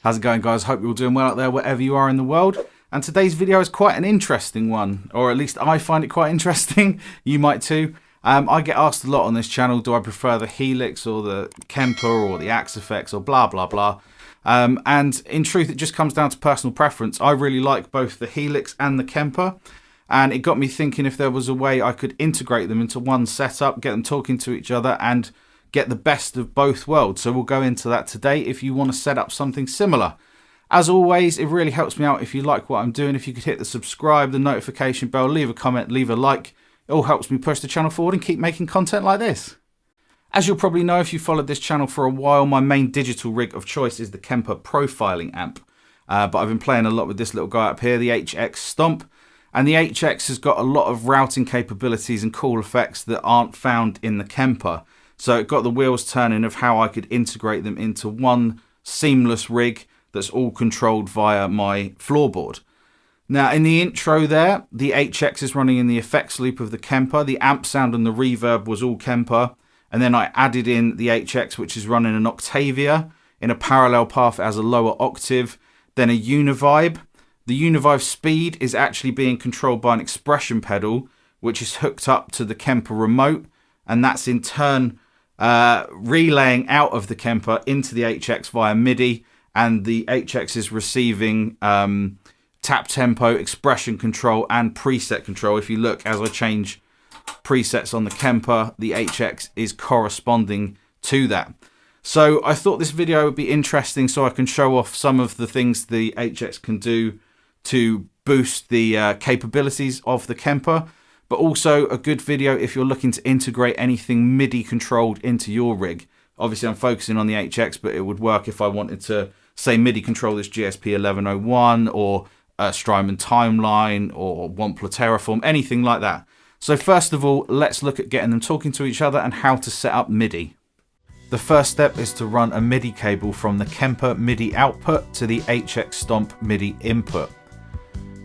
How's it going, guys? Hope you're all doing well out there wherever you are in the world. And today's video is quite an interesting one, or at least I find it quite interesting. You might too. I get asked a lot on this channel, do I prefer the Helix or the Kemper or the Axe or blah blah blah. And in truth, it just comes down to personal preference. I really like both the Helix and the Kemper, and it got me thinking if there was a way I could integrate them into one setup, get them talking to each other and get the best of both worlds. So we'll go into that today if you want to set up something similar. As always, it really helps me out if you like what I'm doing. If you could hit the subscribe, the notification bell, leave a comment, leave a like. It all helps me push the channel forward and keep making content like this. As you'll probably know if you followed this channel for a while, my main digital rig of choice is the Kemper profiling amp. But I've been playing a lot with this little guy up here, the HX Stomp. And the HX has got a lot of routing capabilities and cool effects that aren't found in the Kemper. So it got the wheels turning of how I could integrate them into one seamless rig that's all controlled via my floorboard. Now in the intro there, the HX is running in the effects loop of the Kemper. The amp sound and the reverb was all Kemper. And then I added in the HX, which is running an Octavia in a parallel path as a lower octave. Then a Univibe. The Univibe speed is actually being controlled by an expression pedal, which is hooked up to the Kemper remote. And that's in turn relaying out of the Kemper into the HX via MIDI, and the HX is receiving tap tempo, expression control and preset control. If you look, as I change presets on the Kemper, the HX is corresponding to that. So I thought this video would be interesting so I can show off some of the things the HX can do to boost the capabilities of the Kemper, but also a good video if you're looking to integrate anything MIDI controlled into your rig. Obviously I'm focusing on the HX, but it would work if I wanted to, say, MIDI control this GSP 1101 or Strymon Timeline or Wampler Terraform, anything like that. So first of all, let's look at getting them talking to each other and how to set up MIDI. The first step is to run a MIDI cable from the Kemper MIDI output to the HX Stomp MIDI input.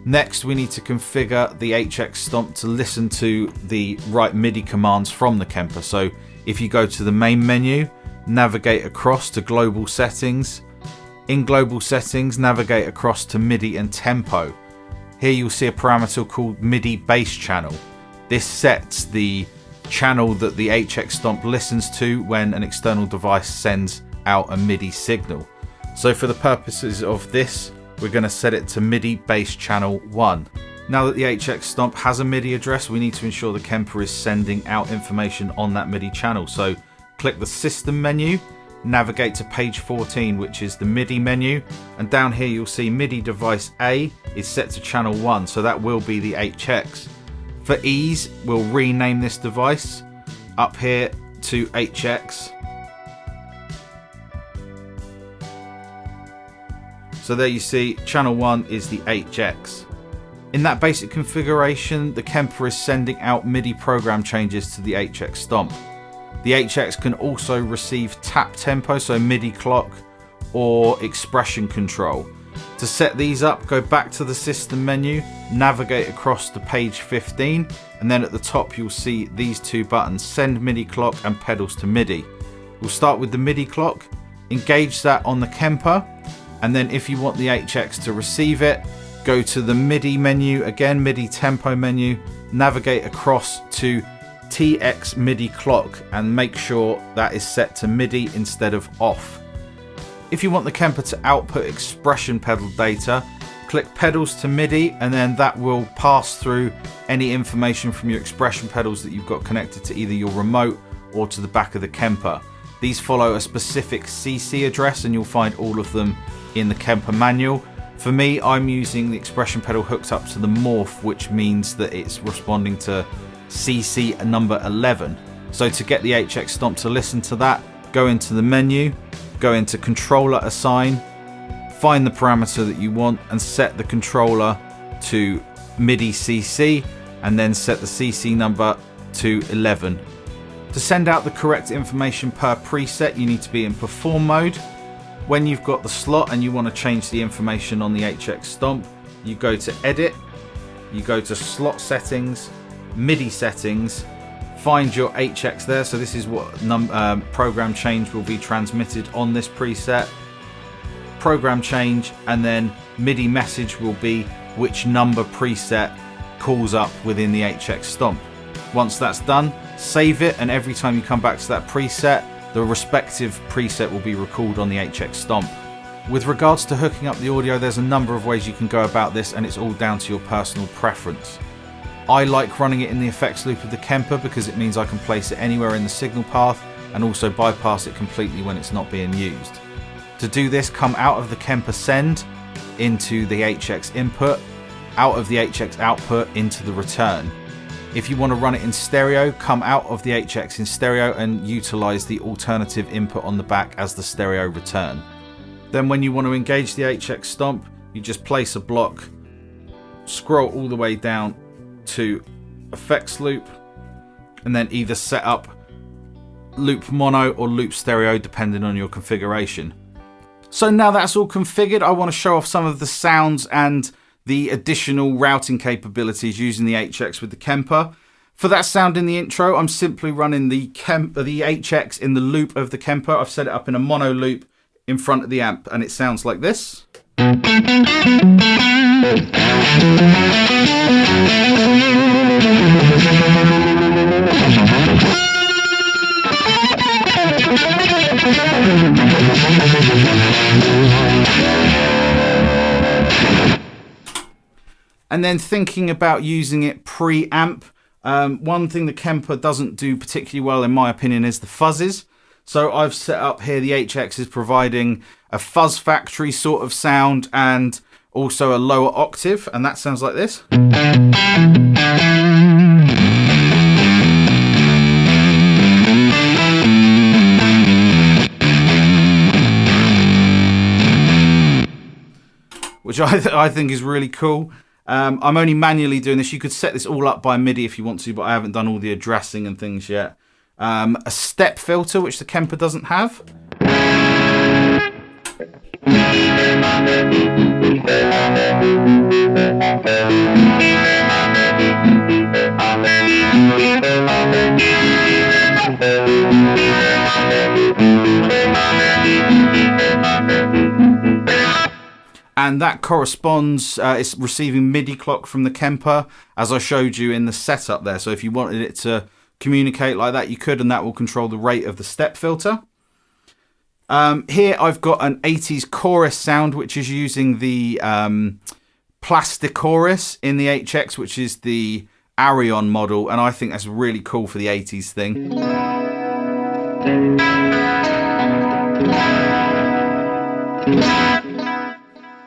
Next, we need to configure the HX Stomp to listen to the right MIDI commands from the Kemper. So if you go to the main menu, navigate across to global settings. In global settings, navigate across to MIDI and tempo. Here you'll see a parameter called MIDI bass channel. This sets the channel that the HX Stomp listens to when an external device sends out a MIDI signal. So for the purposes of this, we're going to set it to MIDI bass channel 1. Now that the HX Stomp has a MIDI address, we need to ensure the Kemper is sending out information on that MIDI channel. So click the system menu, navigate to page 14, which is the MIDI menu, and down here you'll see MIDI device A is set to channel 1, so that will be the HX. For ease, we'll rename this device up here to HX. So there you see, channel 1 is the HX. In that basic configuration, the Kemper is sending out MIDI program changes to the HX Stomp. The HX can also receive tap tempo, so MIDI clock or expression control. To set these up, go back to the system menu, navigate across to page 15, and then at the top you'll see these two buttons, send MIDI clock and pedals to MIDI. We'll start with the MIDI clock, engage that on the Kemper, and then if you want the HX to receive it, go to the MIDI menu, again MIDI tempo menu, navigate across to TX MIDI clock and make sure that is set to MIDI instead of off. If you want the Kemper to output expression pedal data, click pedals to MIDI, and then that will pass through any information from your expression pedals that you've got connected to either your remote or to the back of the Kemper. These follow a specific CC address and you'll find all of them in the Kemper manual. For me, I'm using the expression pedal hooked up to the morph, which means that it's responding to CC number 11. So to get the HX Stomp to listen to that, go into the menu, go into controller assign, find the parameter that you want and set the controller to MIDI CC, and then set the CC number to 11. To send out the correct information per preset, you need to be in perform mode. When you've got the slot and you want to change the information on the HX Stomp, you go to edit, you go to slot settings, MIDI settings, find your HX there. So this is what program change will be transmitted on this preset. Program change, and then MIDI message will be which number preset calls up within the HX Stomp. Once that's done, save it, and every time you come back to that preset, the respective preset will be recalled on the HX Stomp. With regards to hooking up the audio, there's a number of ways you can go about this, and it's all down to your personal preference. I like running it in the effects loop of the Kemper because it means I can place it anywhere in the signal path and also bypass it completely when it's not being used. To do this, come out of the Kemper send into the HX input, out of the HX output into the return. If you want to run it in stereo, come out of the HX in stereo and utilize the alternative input on the back as the stereo return. Then when you want to engage the HX Stomp, you just place a block, scroll all the way down to effects loop, and then either set up loop mono or loop stereo depending on your configuration. So now that's all configured, I want to show off some of the sounds and the additional routing capabilities using the HX with the Kemper. For that sound in the intro, I'm simply running the HX in the loop of the Kemper. I've set it up in a mono loop in front of the amp, and it sounds like this. And then thinking about using it pre-amp, one thing the Kemper doesn't do particularly well in my opinion is the fuzzes. So I've set up here the HX is providing a fuzz factory sort of sound and also a lower octave, and that sounds like this. Which I think is really cool. I'm only manually doing this. You could set this all up by MIDI if you want to, but I haven't done all the addressing and things yet. A step filter, which the Kemper doesn't have. And that corresponds, it's receiving MIDI clock from the Kemper, as I showed you in the setup there. So if you wanted it to communicate like that, you could, and that will control the rate of the step filter. Here I've got an 80s chorus sound, which is using the plastic chorus in the HX, which is the Arion model, and I think that's really cool for the 80s thing.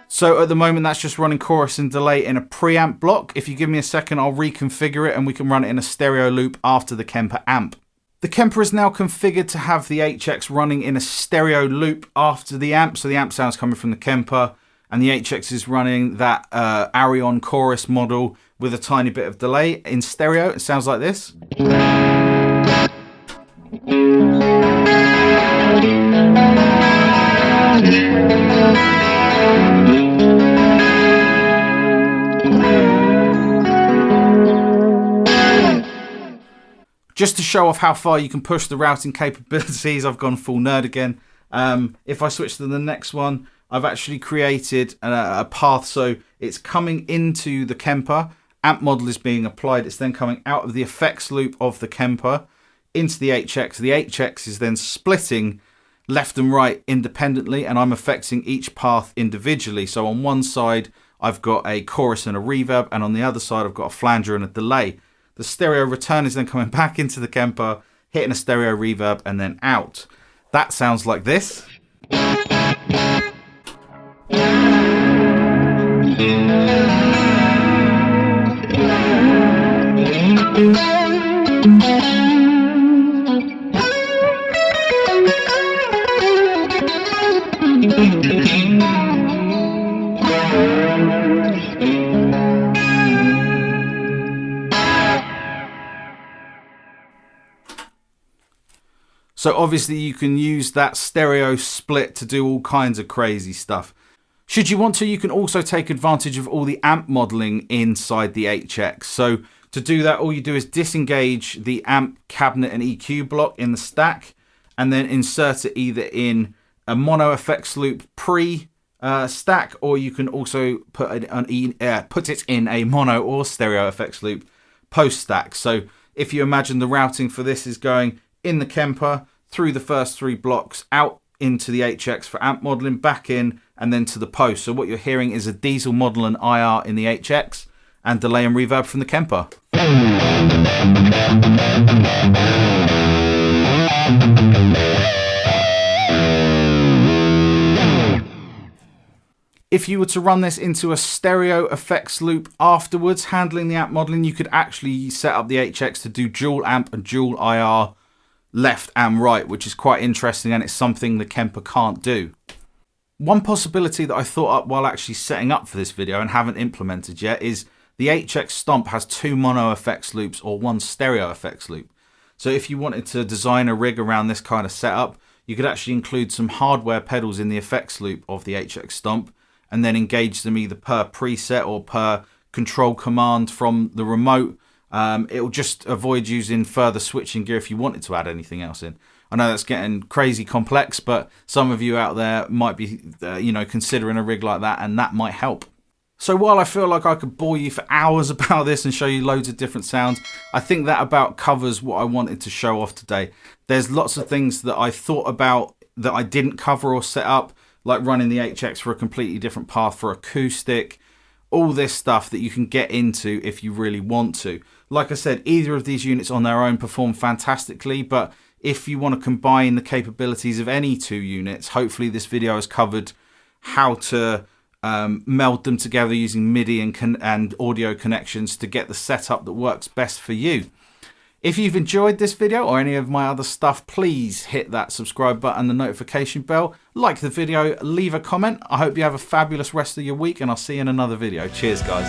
So at the moment that's just running chorus and delay in a preamp block. If you give me a second, I'll reconfigure it and we can run it in a stereo loop after the Kemper amp. The Kemper is now configured to have the HX running in a stereo loop after the amp. So the amp sound's coming from the Kemper and the HX is running that Arion chorus model with a tiny bit of delay in stereo. It sounds like this. Just to show off how far you can push the routing capabilities, I've gone full nerd again. If I switch to the next one, I've actually created a path, so it's coming into the Kemper. Amp model is being applied. It's then coming out of the effects loop of the Kemper into the HX. The HX is then splitting left and right independently, and I'm affecting each path individually. So on one side, I've got a chorus and a reverb, and on the other side, I've got a flanger and a delay. The stereo return is then coming back into the Kemper, hitting a stereo reverb, and then out. That sounds like this. So obviously you can use that stereo split to do all kinds of crazy stuff. Should you want to, you can also take advantage of all the amp modeling inside the HX. So to do that, all you do is disengage the amp cabinet and EQ block in the stack, and then insert it either in a mono effects loop stack, or you can also put it in a mono or stereo effects loop post stack. So if you imagine the routing for this is going in the Kemper, through the first 3 blocks, out into the HX for amp modeling, back in, and then to the post. So what you're hearing is a diesel model and IR in the HX, and delay and reverb from the Kemper. If you were to run this into a stereo effects loop afterwards, handling the amp modeling, you could actually set up the HX to do dual amp and dual IR left and right, which is quite interesting, and it's something the Kemper can't do. One possibility that I thought up while actually setting up for this video and haven't implemented yet is the HX Stomp has 2 mono effects loops or 1 stereo effects loop. So if you wanted to design a rig around this kind of setup, you could actually include some hardware pedals in the effects loop of the HX Stomp, and then engage them either per preset or per control command from the remote. It'll just avoid using further switching gear if you wanted to add anything else in. I know that's getting crazy complex, but some of you out there might be considering a rig like that, and that might help. So while I feel like I could bore you for hours about this and show you loads of different sounds, I think that about covers what I wanted to show off today. There's lots of things that I thought about that I didn't cover or set up, like running the HX for a completely different path for acoustic, all this stuff that you can get into if you really want to. Like I said, either of these units on their own perform fantastically, but if you want to combine the capabilities of any 2 units, hopefully this video has covered how to meld them together using MIDI and audio connections to get the setup that works best for you. If you've enjoyed this video or any of my other stuff, please hit that subscribe button and the notification bell. Like the video, leave a comment. I hope you have a fabulous rest of your week, and I'll see you in another video. Cheers, guys.